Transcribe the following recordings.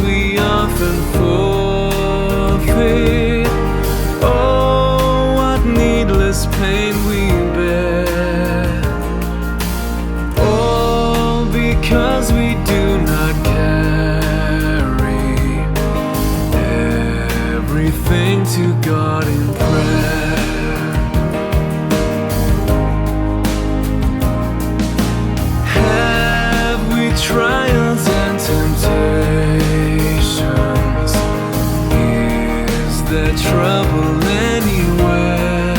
we often forfeit. Oh, what needless pain we bear, all because we do not carry everything to God in prayer. Have we trials and temptations? Is there trouble anywhere?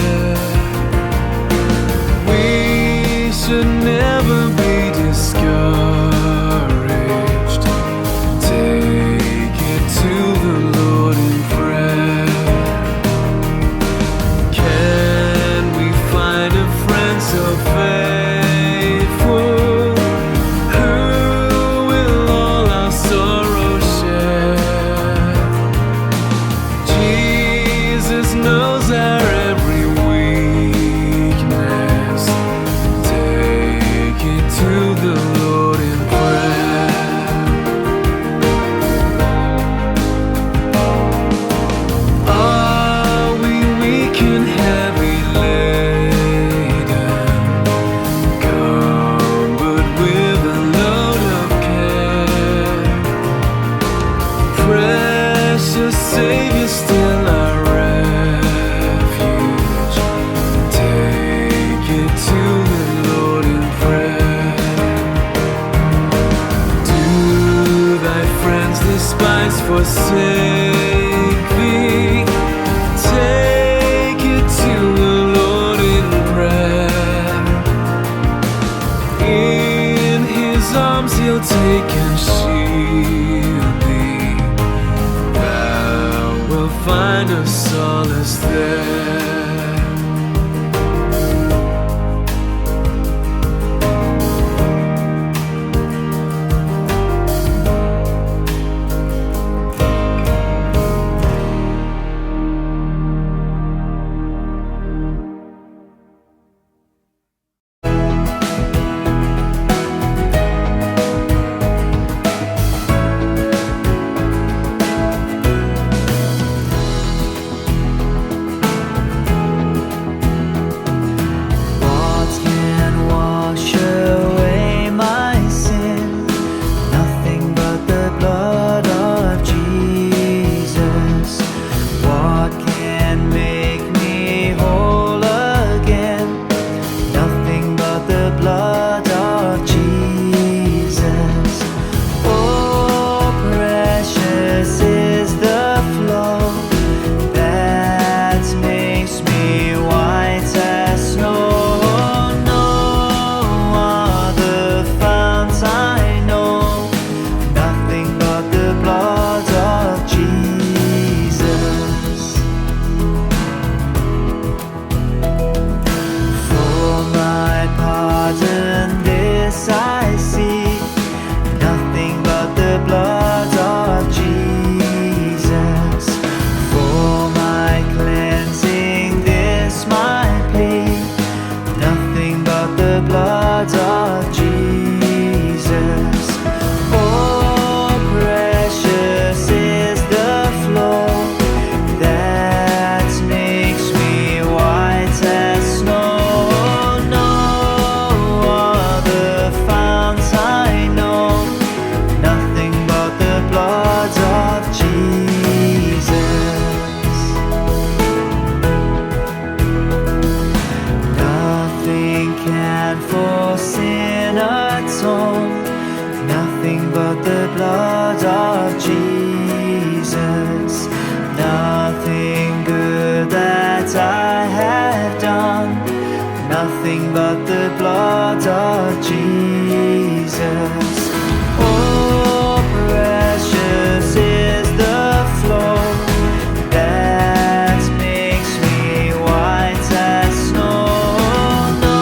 We should never be discouraged. Take it to the Lord in prayer. Can we find a friend so faithful, who will all our sorrow share? Jesus knows our every weakness. Take it to the Lord in prayer. Are we weak and heavy laden, cumbered with a load of care? Precious Savior, still our refuge. Take it to the Lord in prayer. Do thy friends despise, forsake thee? Take it to the Lord in prayer. In his arms he'll take and shield thee. Thou wilt find a solace there. What can wash away my sin? Nothing but the blood of Jesus. What can make me whole again? Nothing but the blood of Jesus. Oh, precious is the flow that makes me white as snow. No other fount I know, nothing but the blood of Jesus. For my pardon this I see, nothing but the blood of Jesus. For my cleansing this my plea, nothing but the blood of Jesus. Oh, precious is the flow that makes me white as snow. No other fount I know, nothing but the blood of Jesus. Nothing can for sin atone, nothing but the blood of Jesus. Nothing good that I have done, nothing but the blood of Jesus. Oh, precious is the flow that makes me white as snow. No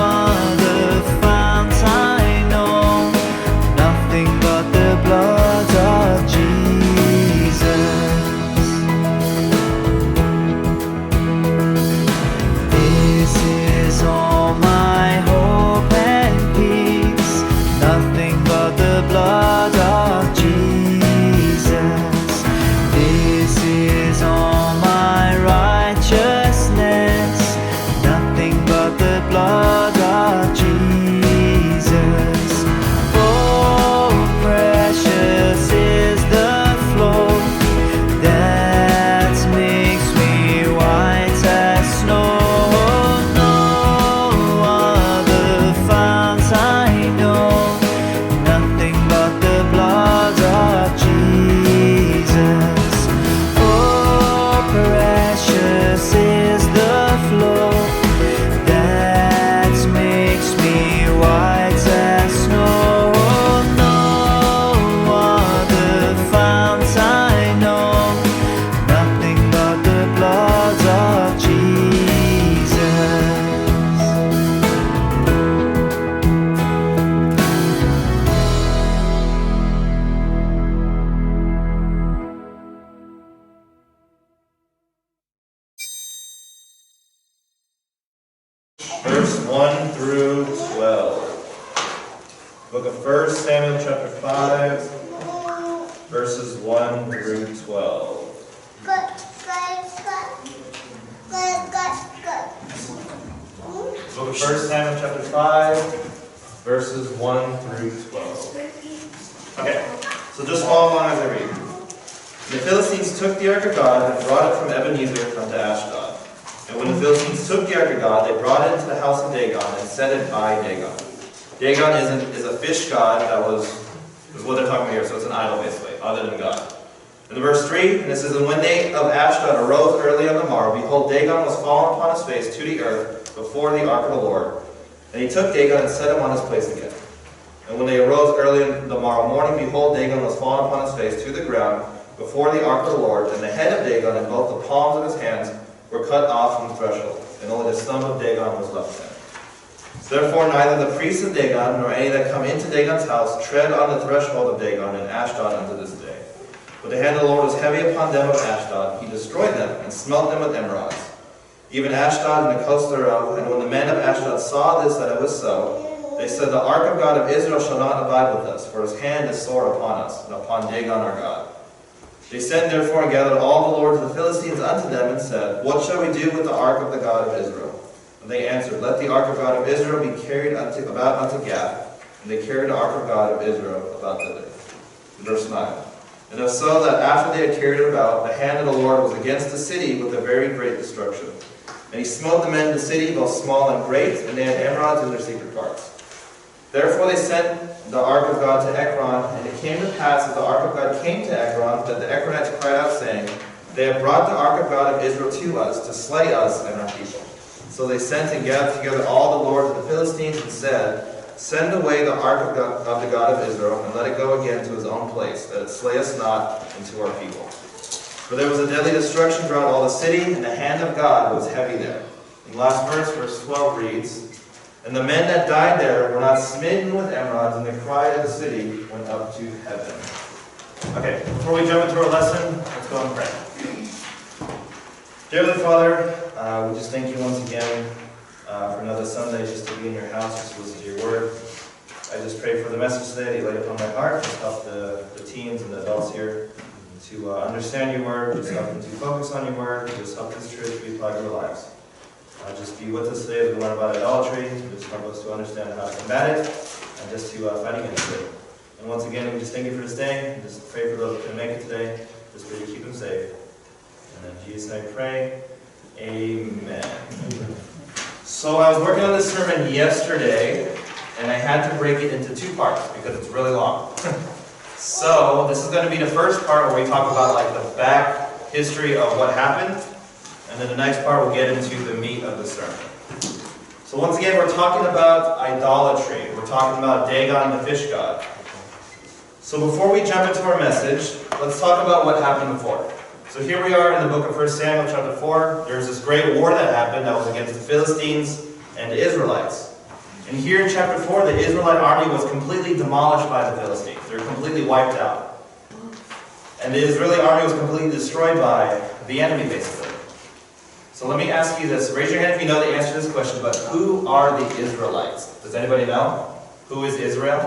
other fount I know, nothing but the blood of Book of 1 Samuel chapter 5, verses 1 through 12. Book of 1 Samuel chapter 5, verses 1 through 12. Okay, so just follow along as I read. The Philistines took the ark of God and brought it from Ebenezer unto Ashdod. And when the Philistines took the ark of God, they brought it into the house of Dagon and set it by Dagon. Dagon is a fish god is what they're talking about here, so it's an idol basically, other than God. In verse 3, and it says, And when they of Ashdod arose early on the morrow, behold, Dagon was fallen upon his face to the earth before the ark of the Lord. And he took Dagon and set him on his place again. And when they arose early in the morrow morning, behold, Dagon was fallen upon his face to the ground before the ark of the Lord, and the head of Dagon and both the palms of his hands were cut off from the threshold, and only the stump of Dagon was left there. Therefore neither the priests of Dagon, nor any that come into Dagon's house, tread on the threshold of Dagon in Ashdod unto this day. But the hand of the Lord was heavy upon them of Ashdod. He destroyed them, and smote them with emerods, even Ashdod and the coast thereof. And when the men of Ashdod saw this, that it was so, they said, The ark of God of Israel shall not abide with us, for his hand is sore upon us, and upon Dagon our God. They sent therefore and gathered all the lords of the Philistines unto them, and said, What shall we do with the ark of the God of Israel? And they answered, Let the ark of God of Israel be carried about unto Gath. And they carried the ark of God of Israel about thither. Verse 9. And it was so that after they had carried it about, the hand of the Lord was against the city with a very great destruction. And he smote the men of the city, both small and great, and they had emerods in their secret parts. Therefore they sent the ark of God to Ekron, and it came to pass as the ark of God came to Ekron, that the Ekronites cried out, saying, They have brought the ark of God of Israel to us, to slay us and our people. So they sent and gathered together all the lords of the Philistines, and said, Send away the ark of the God of Israel, and let it go again to his own place, that it slay us not, and to our people. For there was a deadly destruction throughout all the city, and the hand of God was heavy there. And last verse 12 reads, And the men that died there were not smitten with emerods, and the cry of the city went up to heaven. Okay, before we jump into our lesson, let's go and pray. Dear Heavenly Father, we just thank you once again for another Sunday just to be in your house, just to listen to your word. I just pray for the message today that you laid upon my heart. Just help the teens and the adults here to understand your word, just help them to focus on your word, just help this truth be applied to our lives. Just be with us today as we learn about idolatry, just help us to understand how to combat it, and just to fight against it. And once again, we just thank you for this day, and just pray for those who can make it today, just pray you keep them safe. And in Jesus' name I pray, amen. So I was working on this sermon yesterday, and I had to break it into two parts, because it's really long. So this is going to be the first part where we talk about like the back history of what happened, and then the next part we'll get into the meat of the sermon. So once again, we're talking about idolatry. We're talking about Dagon, the fish god. So before we jump into our message, let's talk about what happened before. So here we are in the book of 1 Samuel chapter 4. There's this great war that happened that was against the Philistines and the Israelites. And here in chapter 4, the Israelite army was completely demolished by the Philistines. They were completely wiped out. And the Israeli army was completely destroyed by the enemy, basically. So let me ask you this. Raise your hand if you know the answer to this question, but who are the Israelites? Does anybody know? Who is Israel?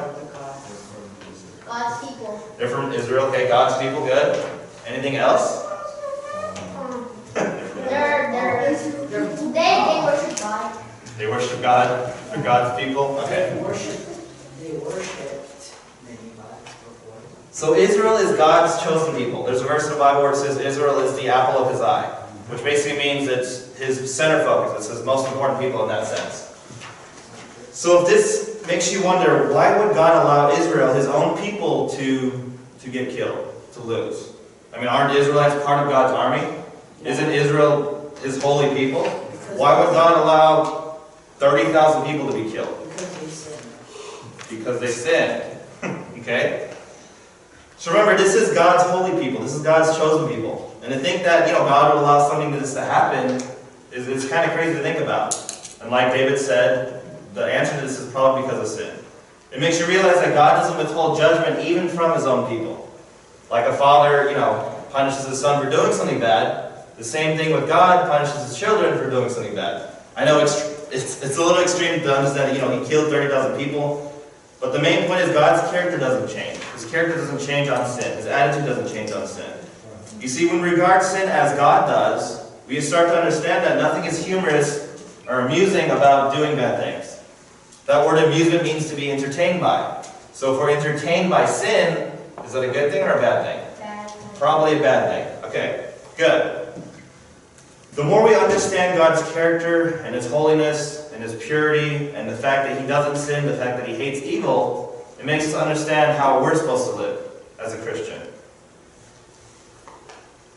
God's people. They're from Israel. Okay, God's people. Good. Anything else? They worship God. They worship God. They're God's people. Okay. They worshipped many gods before. So Israel is God's chosen people. There's a verse in the Bible where it says Israel is the apple of his eye, which basically means it's his center focus. It's his most important people in that sense. So if this makes you wonder, why would God allow Israel, his own people, to get killed, to lose? I mean, aren't Israelites part of God's army? Isn't Israel his holy people? Why would God allow 30,000 people to be killed? Because they sinned. Because they sinned. Okay? So remember, this is God's holy people. This is God's chosen people. And to think that, God would allow something like this to happen is kind of crazy to think about. And like David said, the answer to this is probably because of sin. It makes you realize that God doesn't withhold judgment even from his own people. Like a father, punishes his son for doing something bad. The same thing with God punishes his children for doing something bad. I know it's a little extreme to understand that, he killed 30,000 people. But the main point is God's character doesn't change. His character doesn't change on sin. His attitude doesn't change on sin. You see, when we regard sin as God does, we start to understand that nothing is humorous or amusing about doing bad things. That word amusement means to be entertained by. So if we're entertained by sin, is that a good thing or a bad thing? Bad. Probably a bad thing. Okay, good. The more we understand God's character and His holiness and His purity and the fact that He doesn't sin, the fact that He hates evil, it makes us understand how we're supposed to live as a Christian.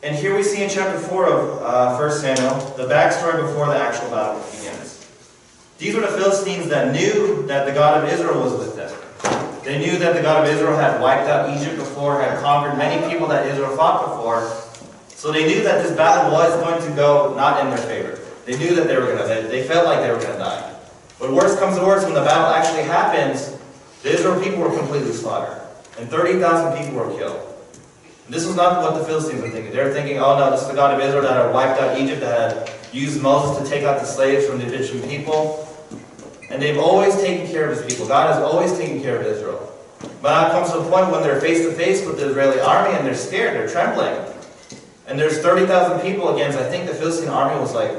And here we see in chapter 4 of 1 Samuel, the backstory before the actual battle begins. These were the Philistines that knew that the God of Israel was with them. They knew that the God of Israel had wiped out Egypt before, had conquered many people that Israel fought before. So they knew that this battle was going to go not in their favor. They knew that they were going to die. They felt like they were going to die. But worse comes to worse, when the battle actually happens, the Israel people were completely slaughtered. And 30,000 people were killed. And this was not what the Philistines were thinking. They were thinking, oh no, this is the God of Israel that had wiped out Egypt, that had used Moses to take out the slaves from the Egyptian people. And they've always taken care of His people. God has always taken care of Israel. But now it comes to a point when they're face to face with the Israeli army and they're scared, they're trembling. And there's 30,000 people against, I think the Philistine army was like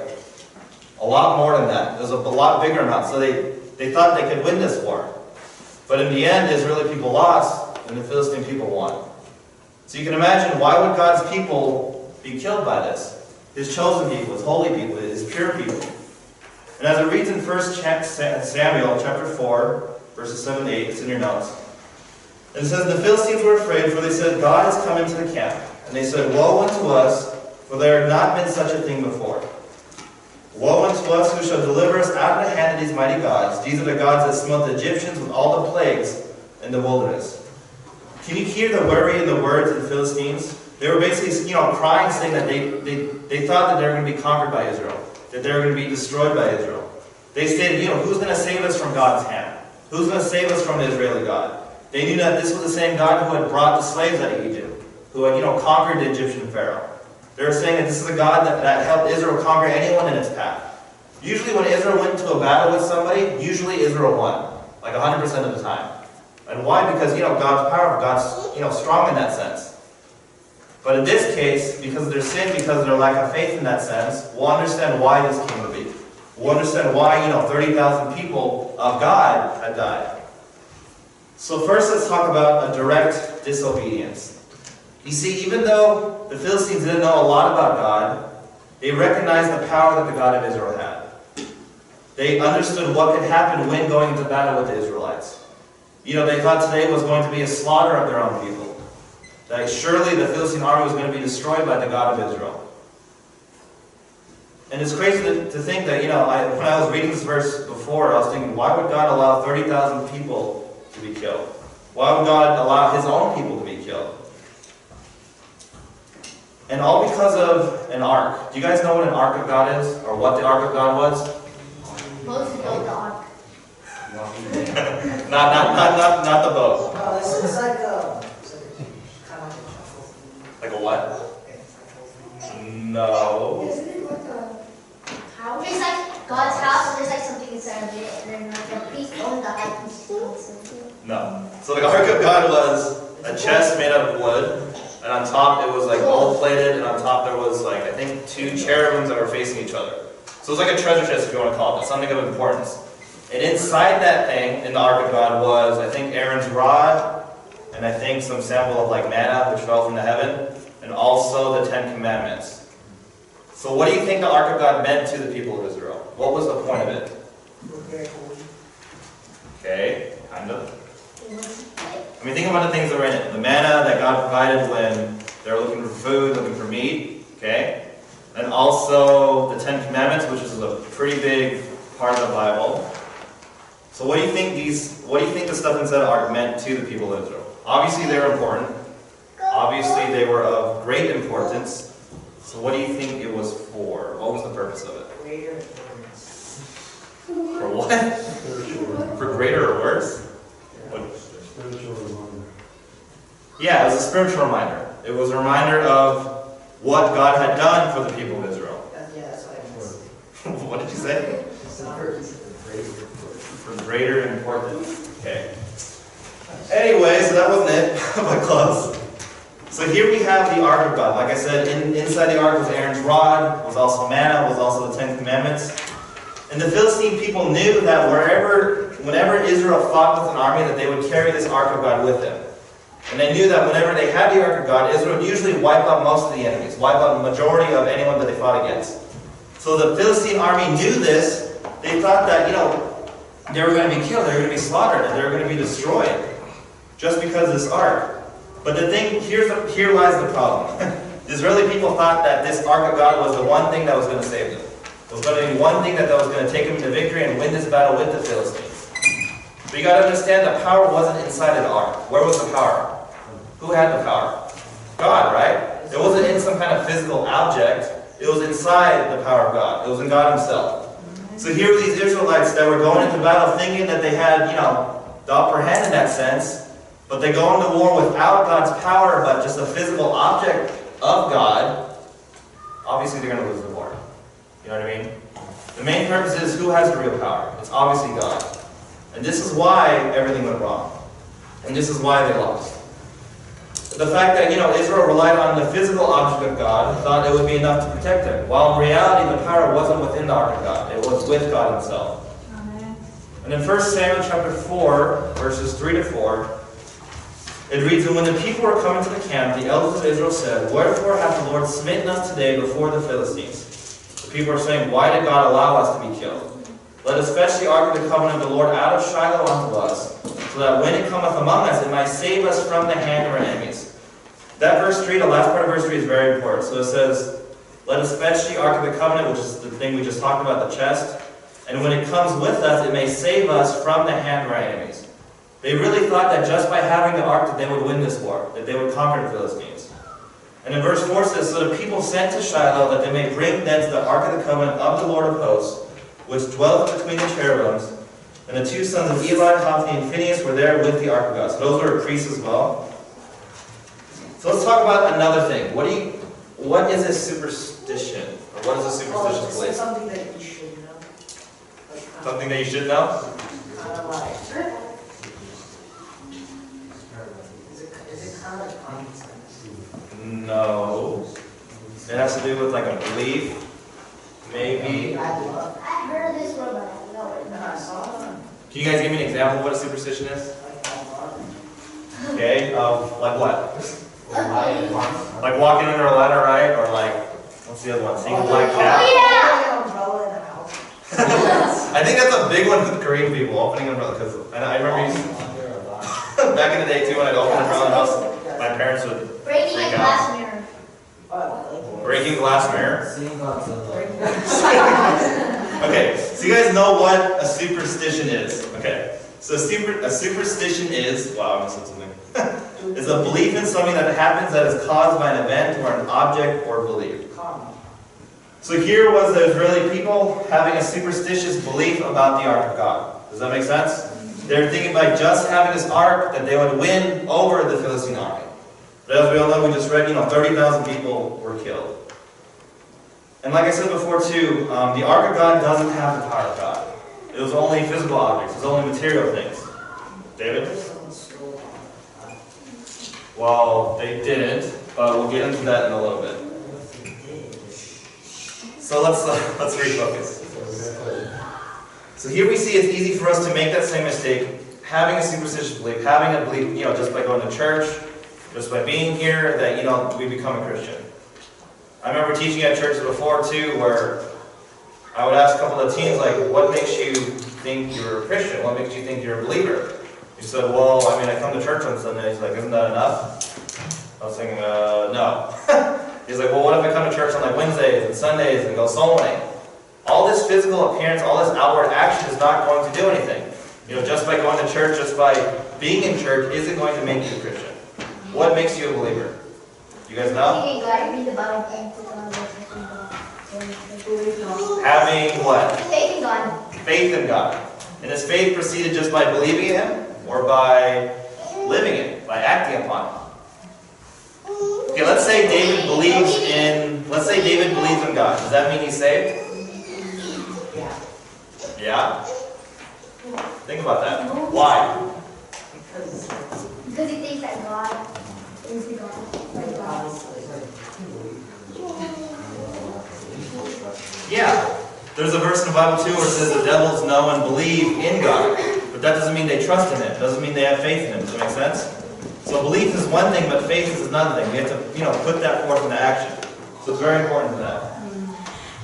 a lot more than that. It was a lot bigger amount. So they thought they could win this war. But in the end, the Israeli people lost and the Philistine people won. So you can imagine, why would God's people be killed by this? His chosen people, His holy people, His pure people. And as it reads in 1 Samuel chapter 4, verses 7 to 8, it's in your notes. It says, the Philistines were afraid, for they said, God has come into the camp. And they said, woe unto us, for there had not been such a thing before. Woe unto us, who shall deliver us out of the hand of these mighty gods. These are the gods that smote the Egyptians with all the plagues in the wilderness. Can you hear the worry in the words of the Philistines? They were basically, crying, saying that they thought that they were going to be conquered by Israel, that they were going to be destroyed by Israel. They stated, who's going to save us from God's hand? Who's going to save us from the Israeli God? They knew that this was the same God who had brought the slaves out of Egypt, who had, conquered the Egyptian Pharaoh. They were saying that this is a God that helped Israel conquer anyone in its path. Usually when Israel went into a battle with somebody, usually Israel won, like 100% of the time. And why? Because, God's powerful, God's, strong in that sense. But in this case, because of their sin, because of their lack of faith in that sense, we'll understand why this came to be. We'll understand why, 30,000 people of God had died. So first, let's talk about a direct disobedience. You see, even though the Philistines didn't know a lot about God, they recognized the power that the God of Israel had. They understood what could happen when going into battle with the Israelites. They thought today was going to be a slaughter of their own people. That surely the Philistine army was going to be destroyed by the God of Israel. And it's crazy to think that, when I was reading this verse before, I was thinking, why would God allow 30,000 people to be killed? Why would God allow His own people to be killed? And all because of an ark. Do you guys know what an ark of God is? Or what the ark of God was? Moses built the ark. Not the boat. No, it's like kind of Like a what? No. Isn't it like a house? It's like God's house, and there's like something inside of it, and then like the priest owned the high priest. No. So the ark of God was a chest made out of wood, and on top it was like gold plated, and on top there was like, I think, 2 cherubims that were facing each other. So it was like a treasure chest, if you want to call it, something of importance. And inside that thing, in the ark of God, was, I think, Aaron's rod, and I think some sample of like manna, which fell from the heaven, and also the 10 Commandments. So what do you think the ark of God meant to the people of Israel? What was the point of it? Okay, kind of. I mean, think about the things that were in it. The manna that God provided when they were looking for food, looking for meat, okay? And also the 10 Commandments, which is a pretty big part of the Bible. So what do you think the stuff inside the ark meant to the people of Israel? Obviously they were important. Obviously they were of great importance. So what do you think it was for? What was the purpose of it? For what? For greater or worse? Spiritual reminder. Yeah, it was a spiritual reminder. It was a reminder of what God had done for the people of Israel. Yeah, that's what I meant. What did you say? For greater importance. Okay. Anyway, so that wasn't it, but close. So here we have the Ark of God. Like I said, inside the Ark was Aaron's rod, was also manna, was also the 10 Commandments. And the Philistine people knew that whenever Israel fought with an army, that they would carry this Ark of God with them. And they knew that whenever they had the Ark of God, Israel would usually wipe out most of the enemies, wipe out the majority of anyone that they fought against. So the Philistine army knew this. They thought that, they were going to be killed, they were going to be slaughtered, and they were going to be destroyed just because of this Ark. But the thing, here lies the problem. The Israeli people thought that this Ark of God was the one thing that was going to save them. It was going to be one thing that was going to take them to victory and win this battle with the Philistines. But you got to understand the power wasn't inside of the Ark. Where was the power? Who had the power? God, right? It wasn't in some kind of physical object. It was inside the power of God. It was in God Himself. So here were these Israelites that were going into battle thinking that they had, the upper hand in that sense. But they go into war without God's power, but just a physical object of God. Obviously, they're going to lose the war. You know what I mean? The main purpose is who has the real power. It's obviously God. And this is why everything went wrong. And this is why they lost. The fact that, Israel relied on the physical object of God, thought it would be enough to protect them. While in reality, the power wasn't within the Ark of God. It was with God Himself. Amen. And in 1 Samuel chapter 4, verses 3 to 4, it reads, "And when the people were coming to the camp, the elders of Israel said, Wherefore hath the Lord smitten us today before the Philistines? The people are saying, Why did God allow us to be killed? Let us fetch the ark of the covenant of the Lord out of Shiloh unto us, so that when it cometh among us, it might save us from the hand of our enemies." That verse 3, the last part of verse 3 is very important. So it says, let us fetch the ark of the covenant, which is the thing we just talked about, the chest. And when it comes with us, it may save us from the hand of our enemies. They really thought that just by having the ark that they would win this war, that they would conquer the Philistines. And in verse 4 says, "So the people sent to Shiloh, that they may bring thence the ark of the covenant of the Lord of hosts, which dwelleth between the cherubims. And the two sons of Eli, Hophni, and Phinehas were there with the ark of God." So those were priests as well. So let's talk about another thing. What is a superstition? Or what is a superstitious It's belief? something that you should know. Something that you should know? Kind of like, is it kind of like common sense? No. It has to do with like a belief. Maybe. I love I heard this word, but I don't know it. it. No, I saw it. Can you guys give me an example of what a superstition is? Like, I love it. Okay, like what? Like walking under a ladder, right? Or like, what's the other one? Seeing a black Oh, cat? yeah! Umbrella in the house. I think that's a big one with Korean people, opening umbrella. Because I remember back in the day too, when I'd open an umbrella in the house, my parents would Breaking a freak out. glass mirror. Breaking glass mirror. Seeing Godzilla. Okay, so you guys know what a superstition is. Okay, so a superstition is, wow, I missed something. Is a belief in something that happens that is caused by an event or an object or belief. So here was the Israeli people having a superstitious belief about the Ark of God. Does that make sense? They were thinking by just having this Ark that they would win over the Philistine army. But as we all know, we just read, 30,000 people were killed. And like I said before too, the Ark of God doesn't have the power of God. It was only physical objects. It was only material things. David? Well, they didn't, but we'll get into that in a little bit. So let's refocus. So here we see it's easy for us to make that same mistake, having a superstitious belief, having a belief, just by going to church, just by being here, that, we become a Christian. I remember teaching at churches before too, where I would ask a couple of teens, like, what makes you think you're a Christian? What makes you think you're a believer? He said, well, I come to church on Sunday. He's like, isn't that enough? I was thinking, no. He's like, well, what if I come to church on like Wednesdays and Sundays and go soul winning? All this physical appearance, all this outward action is not going to do anything. Just by going to church, just by being in church, isn't going to make you a Christian. What makes you a believer? You guys know? Believing in God, read the Bible, and put on the Having what? faith in God. Faith in God. And is faith preceded just by believing in Him, or by living it, by acting upon it? Okay, let's say David believes in God. Does that mean he's saved? Yeah. Yeah? Think about that. Why? Because he thinks that God is the God. Like God. Yeah. There's a verse in the Bible too where it says the devils know and believe in God. But that doesn't mean they trust in Him. It doesn't mean they have faith in Him. Does that make sense? So belief is one thing, but faith is another thing. We have to, put that forth into action. So it's very important to that.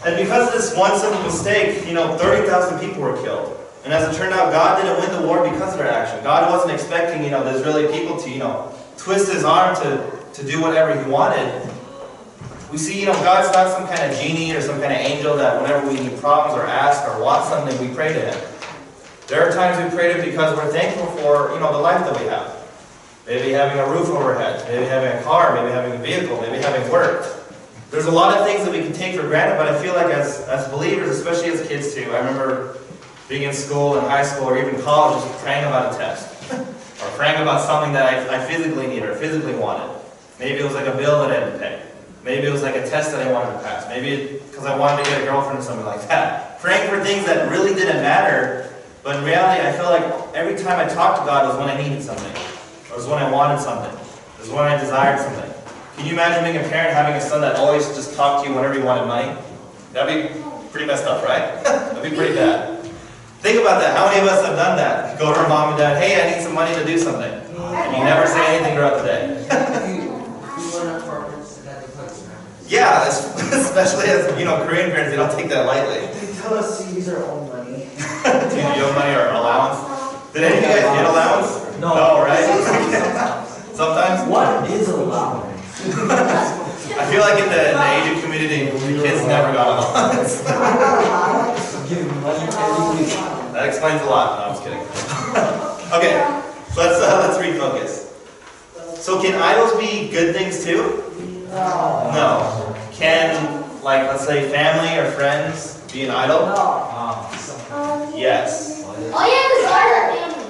And because of this one simple mistake, 30,000 people were killed. And as it turned out, God didn't win the war because of their action. God wasn't expecting, the Israeli people to, twist His arm to do whatever He wanted. We see, God's not some kind of genie or some kind of angel that whenever we need problems or ask or want something, we pray to Him. There are times we pray to Him because we're thankful for, the life that we have. Maybe having a roof over our heads, maybe having a car, maybe having a vehicle, maybe having work. There's a lot of things that we can take for granted, but I feel like as believers, especially as kids too, I remember being in school, in high school, or even college, just praying about a test. Or praying about something that I physically needed or physically wanted. Maybe it was like a bill that I had to pay. Maybe it was like a test that I wanted to pass. Maybe because I wanted to get a girlfriend or something like that. Praying for things that really didn't matter, but in reality, I feel like every time I talked to God was when I needed something. Or was when I wanted something. It was when I desired something. Can you imagine being a parent having a son that always just talked to you whenever he wanted money? That'd be pretty messed up, right? That'd be pretty bad. Think about that. How many of us have done that? Go to our mom and dad, hey, I need some money to do something. And you never say anything throughout the day. Yeah, especially as, Korean parents, they don't take that lightly. They tell us to use our own money. Do you own money or allowance? Did any of you guys get allowance? No, right? Sometimes? What is allowance? I feel like in the Asian community, kids never got allowance. Give money every week. That explains a lot. No, I'm just kidding. Okay, so let's refocus. So can idols be good things too? No. Can, let's say, family or friends be an idol? Yes. Oh yeah, the family.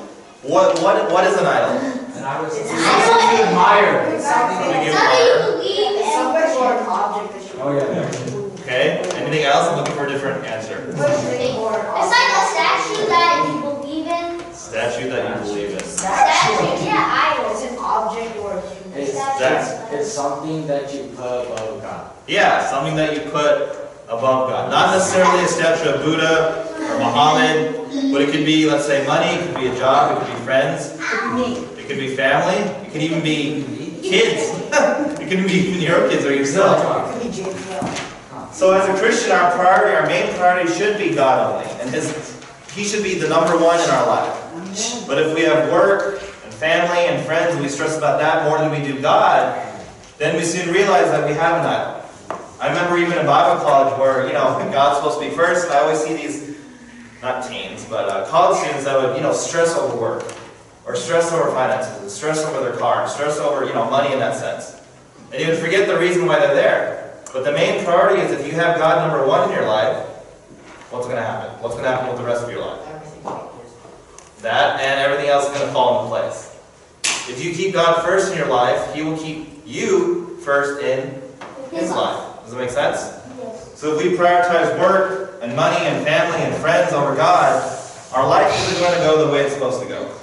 What is an idol? And I was It's something you admire. It's something you believe in. Or an object that you. Oh yeah. Okay. Anything else? I'm looking for a different answer. It's like a statue that you believe in. Statue that you believe in. Statue, yeah, idol. It's an object or a human. It's something that you put above God. Yeah, something that you put above God. Not necessarily a statue of Buddha or Muhammad, but it could be, let's say, money, it could be a job, it could be friends, it could be family, it could even be kids. It could be even your kids or yourself. So as a Christian, our main priority should be God only. And He should be the number one in our life. But if we have work and family and friends and we stress about that more than we do God, then we soon realize that we have an idol. I remember even in Bible college where, God's supposed to be first, and I always see these, not teens, but college students that would, stress over work, or stress over finances, stress over their car, stress over, money in that sense. And you would forget the reason why they're there. But the main priority is if you have God number one in your life, what's going to happen? What's going to happen with the rest of your life? That and everything else is going to fall into place. If you keep God first in your life, He will keep you first in His life. Does that make sense? Yes. So if we prioritize work and money and family and friends over God, our life isn't going to go the way it's supposed to go.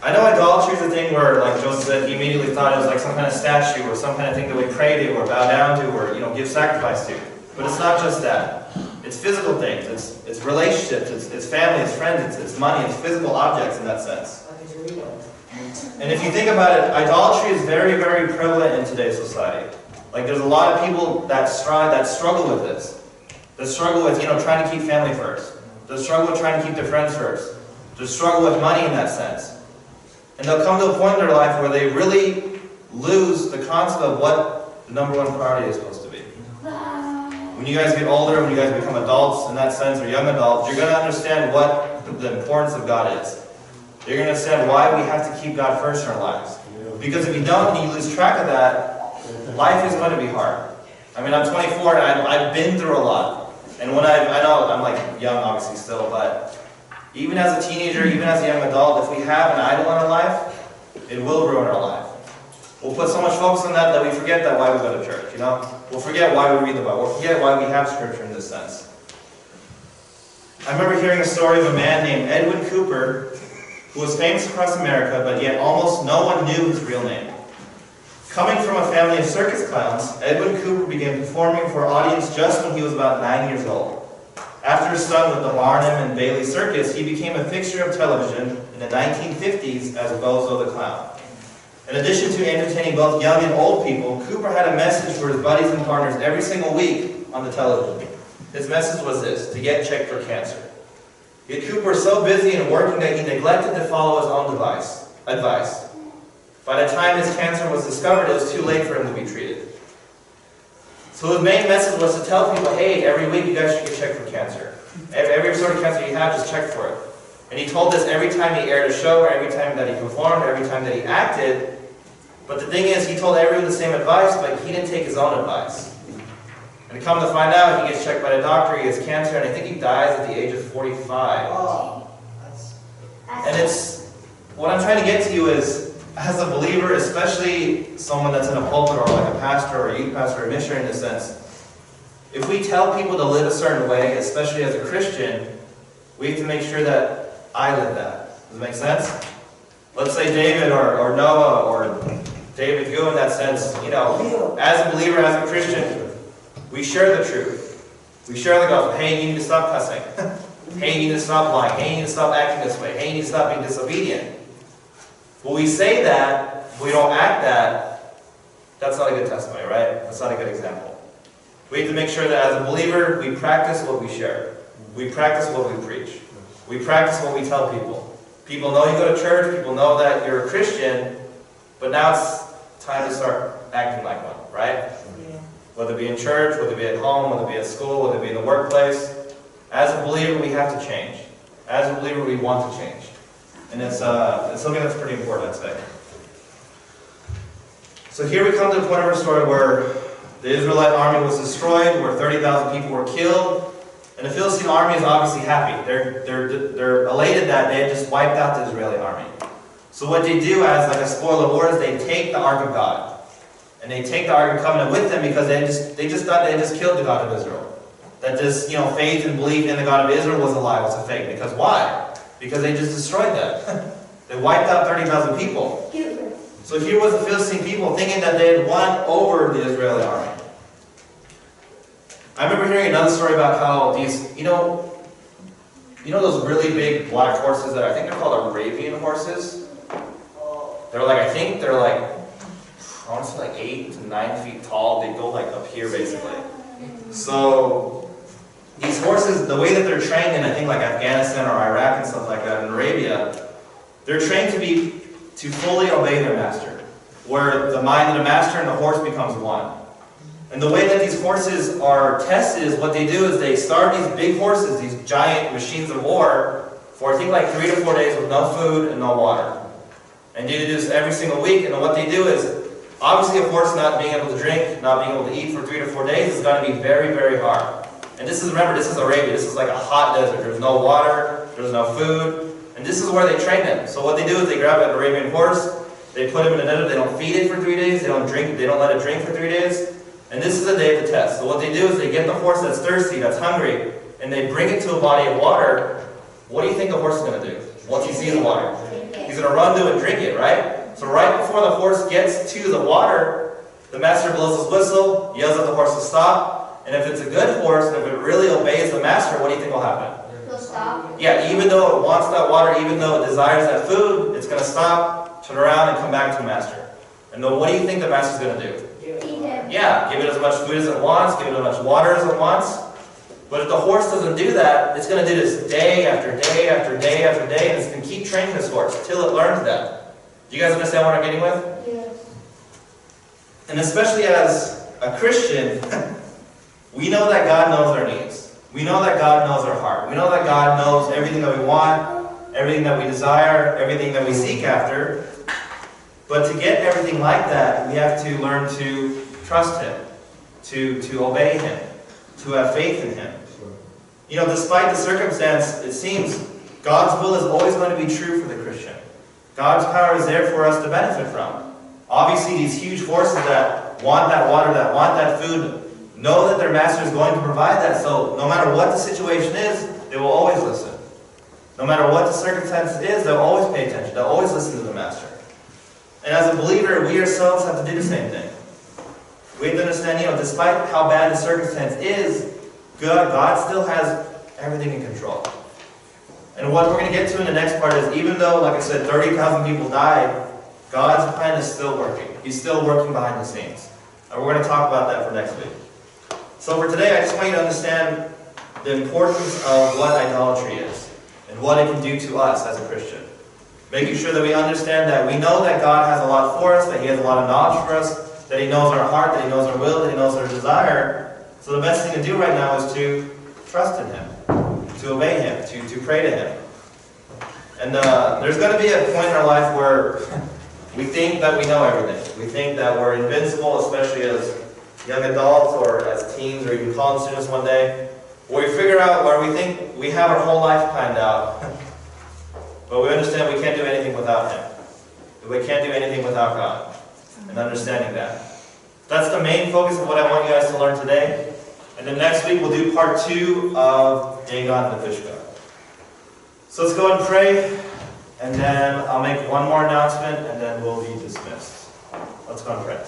I know idolatry is a thing where, like Joseph said, he immediately thought it was like some kind of statue or some kind of thing that we pray to or bow down to or give sacrifice to. But it's not just that. It's physical things. It's relationships. It's family. It's friends. It's money. It's physical objects in that sense. And if you think about it, idolatry is very, very prevalent in today's society. Like there's a lot of people that struggle with this. That struggle with, trying to keep family first. That struggle with trying to keep their friends first. That struggle with money in that sense. And they'll come to a point in their life where they really lose the concept of what the number one priority is supposed to be. When you guys get older, when you guys become adults in that sense, or young adults, you're going to understand what the importance of God is. You're going to understand why we have to keep God first in our lives. Because if you don't and you lose track of that, life is going to be hard. I mean, I'm 24 and I've been through a lot. And when I know I'm like young obviously still, but even as a teenager, even as a young adult, if we have an idol in our life, it will ruin our life. We'll put so much focus on that we forget that why we go to church, We'll forget why we read the Bible. We'll forget why we have Scripture in this sense. I remember hearing a story of a man named Edwin Cooper who was famous across America, but yet almost no one knew his real name. Coming from a family of circus clowns, Edwin Cooper began performing for an audience just when he was about 9 years old. After a stint with the Barnum and Bailey Circus, he became a fixture of television in the 1950s as Bozo the Clown. In addition to entertaining both young and old people, Cooper had a message for his buddies and partners every single week on the television. His message was this: to get checked for cancer. Yet Cooper was so busy and working that he neglected to follow his own advice. By the time his cancer was discovered, it was too late for him to be treated. So his main message was to tell people, hey, every week you guys should get checked for cancer. Every sort of cancer you have, just check for it. And he told this every time he aired a show, or every time that he performed, every time that he acted. But the thing is, he told everyone the same advice, but he didn't take his own advice. And come to find out, he gets checked by the doctor, he gets cancer, and I think he dies at the age of 45. Oh, And it's, what I'm trying to get to you is, as a believer, especially someone that's in a pulpit or like a pastor or a youth pastor or a missionary in a sense, if we tell people to live a certain way, especially as a Christian, we have to make sure that I live that. Does it make sense? Let's say David or Noah or David, you in that sense, you know, as a believer, as a Christian, we share the truth. We share the gospel. Hey, you need to stop cussing. Hey, you need to stop lying. Hey, you need to stop acting this way. Hey, you need to stop being disobedient. When we say that, we don't act that, that's not a good testimony, right? That's not a good example. We have to make sure that as a believer, we practice what we share. We practice what we preach. We practice what we tell people. People know you go to church, people know that you're a Christian, but now it's time to start acting like one, right? Whether it be in church, whether it be at home, whether it be at school, whether it be in the workplace. As a believer, we have to change. As a believer, we want to change. And it's something that's pretty important, I'd say. So here we come to the point of our story where the Israelite army was destroyed, where 30,000 people were killed, and the Philistine army is obviously happy. They're elated that they had just wiped out the Israeli army. So what they do, as like a spoil of war, is they take the Ark of God. And they take the Ark of Covenant with them because they just thought they had just killed the God of Israel. That this, faith and belief in the God of Israel was a lie, was a fake. Because why? Because they just destroyed them. They wiped out 30,000 people. So here was the Philistine people thinking that they had won over the Israeli army. I remember hearing another story about how these, you know those really big black horses that I think they're called Arabian horses? They're like, I want to say like 8 to 9 feet tall. They go like up here basically. So these horses, the way that they're trained in, I think like Afghanistan or Iraq and stuff like that, in Arabia, they're trained to fully obey their master, where the mind of the master and the horse becomes one. And the way that these horses are tested is what they do is they start these big horses, these giant machines of war, for I think like 3 to 4 days with no food and no water. And they do this every single week, and what they do is, obviously a horse not being able to drink, not being able to eat for 3 to 4 days is going to be very, very hard. And this is, remember, this is Arabia. This is like a hot desert. There's no water, there's no food, and this is where they train them. So what they do is they grab an Arabian horse, they put him in a desert, they don't feed it for 3 days, they don't let it drink for 3 days, and this is the day of the test. So what they do is they get the horse that's thirsty, that's hungry, and they bring it to a body of water. What do you think the horse is going to do once he sees the water? He's going to run to it and drink it, right? So right before the horse gets to the water, the master blows his whistle, yells at the horse to stop, and if it's a good horse, and if it really obeys the master, what do you think will happen? It'll stop. Yeah, even though it wants that water, even though it desires that food, it's going to stop, turn around, and come back to the master. And then what do you think the master's going to do? Eat him. Yeah, give it as much food as it wants, give it as much water as it wants. But if the horse doesn't do that, it's going to do this day after day after day after day, and it's going to keep training this horse until it learns that. Do you guys understand what I'm getting with? Yes. And especially as a Christian, we know that God knows our needs. We know that God knows our heart. We know that God knows everything that we want, everything that we desire, everything that we seek after. But to get everything like that, we have to learn to trust Him, to obey Him, to have faith in Him. Despite the circumstance, it seems God's will is always going to be true for the Christian. God's power is there for us to benefit from. Obviously, these huge horses that want that water, that want that food, know that their master is going to provide that. So no matter what the situation is, they will always listen. No matter what the circumstance is, they'll always pay attention. They'll always listen to the master. And as a believer, we ourselves have to do the same thing. We have to understand, despite how bad the circumstance is, God still has everything in control. And what we're going to get to in the next part is, even though, like I said, 30,000 people died, God's plan is still working. He's still working behind the scenes. And we're going to talk about that for next week. So for today, I just want you to understand the importance of what idolatry is and what it can do to us as a Christian. Making sure that we understand that we know that God has a lot for us, that He has a lot of knowledge for us, that He knows our heart, that He knows our will, that He knows our desire. So the best thing to do right now is to trust in Him, to obey Him, to pray to Him. And there's going to be a point in our life where we think that we know everything. We think that we're invincible, especially as young adults or as teens or even college students one day, where we figure out where we think we have our whole life planned out. But we understand we can't do anything without Him. We can't do anything without God. And understanding that. That's the main focus of what I want you guys to learn today. And then next week we'll do part 2 of Dagon the Fish God. So let's go ahead and pray. And then I'll make one more announcement and then we'll be dismissed. Let's go and pray.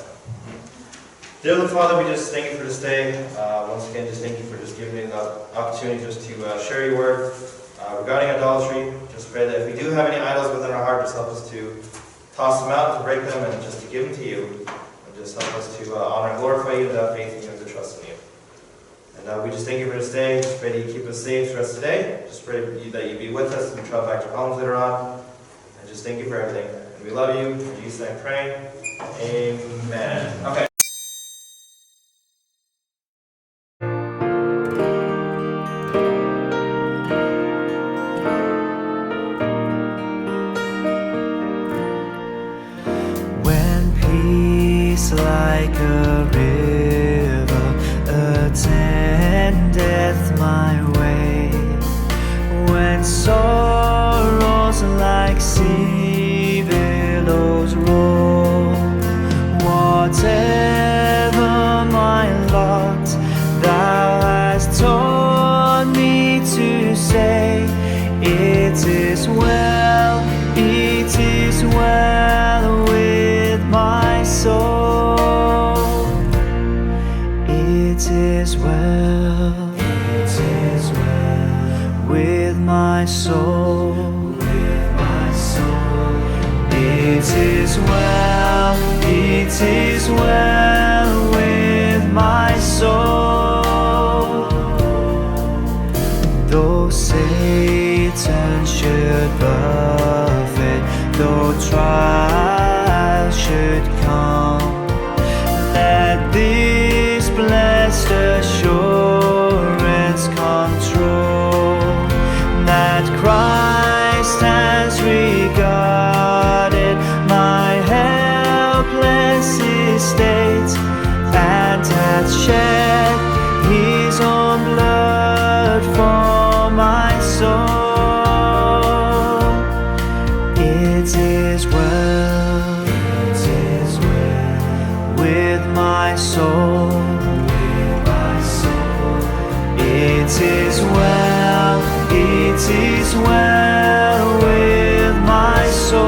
Dear Lord Father, we just thank you for this day. Once again, just thank you for just giving me the opportunity just to share your word regarding idolatry. Just pray that if we do have any idols within our heart, just help us to toss them out, to break them, and just to give them to you. And just help us to honor and glorify you, to have faith in you, and to trust in you. And we just thank you for this day. Just pray that you keep us safe for us today. Just pray that you be with us as we travel back to our homes later on. And just thank you for everything. And we love you. In Jesus' name I pray. Amen. Okay. Like a river attendeth my way, when sorrows like sea billows roll, whatever my lot, thou hast taught me to say, it is well with my soul. It is well with my soul, It is well with my soul. Though Satan should buffet, though trials should come, let this blessed assurance come true, that Christ has regarded my helpless estate, and hath shed His own blood for my soul. It is well with my soul. It is well with my soul.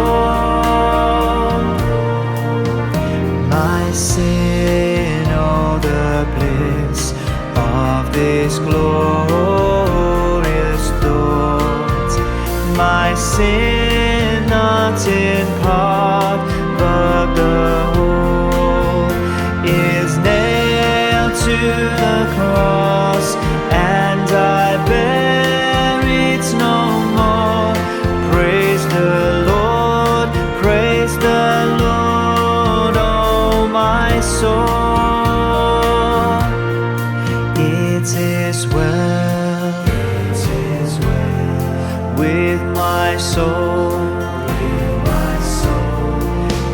My sin, oh the bliss of this glorious thought. My sin, not in part, but the whole, is nailed to the cross, and I bear it no more. Praise the Lord, oh my soul. It is well with my soul.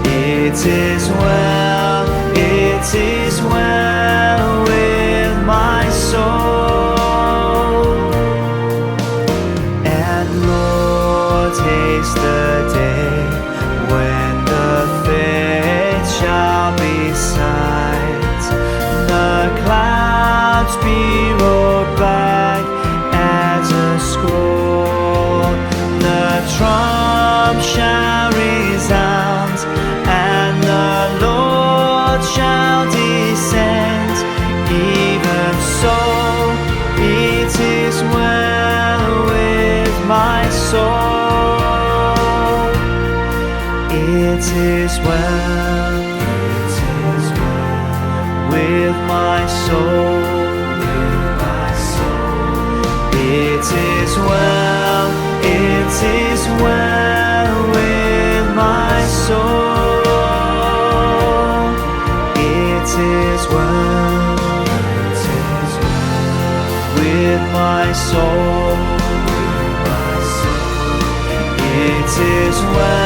It is well with my soul. And Lord, taste the day when the faith shall be sight, the clouds be rolled back as a scroll, shall descend. Even so, it is well with my soul. It is well with my soul. It is well with my soul. It is well with my soul. It is well.